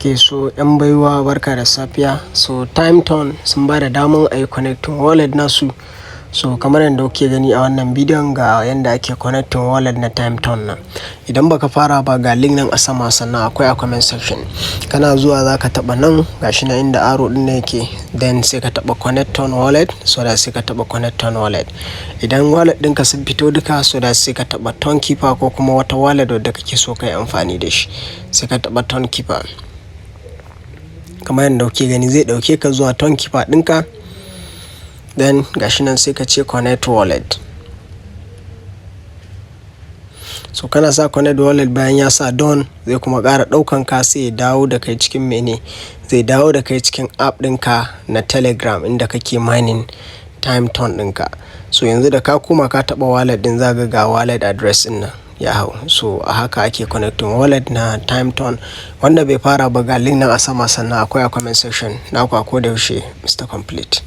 Okay, so yan baiwa barka da safiya. So TimeTone sun ba da damar a yi connecting wallet nasu. So kamar yadda kuke gani a wannan bidiyon ga yadda ake connecting wallet na TimeTone nan. Idan baka fara ba ga link nan a sama sannan akwai a comment section. Kana zuwa za ka taɓa nan gashi na inda arrow ɗin yake. Then sai ka taɓa connect on wallet, so da sai ka taɓa connect on wallet. Idan wallet ɗinka sun fito duka, so da sai ka taɓa Ton Keeper ko kuma wata wallet wadda kake so ka yi amfani da shi. Sai ka taɓa Ton Keeper. Kamar yadda kuke gani zai ɗauke ka zuwa Ton Keeper ɗinka. Then gashi nan sai ka ce connect wallet. So kana sa connect wallet bayan ya sa done, zai kuma ƙara ɗaukan ka sai ya dawo da kai cikin mene. Zai dawo da kai cikin app ɗinka na Telegram inda kake mining TimeTone ɗinka. So yanzu da ka koma ka taɓa wallet ɗin za ka ga wallet address ɗin nan ya hau. So a haka ake connecting wallet na TimeTone. Wanda bai fara ba ga link nan a sama sannan akwai a comment section. Na ku a koda yaushe Mr. Complete.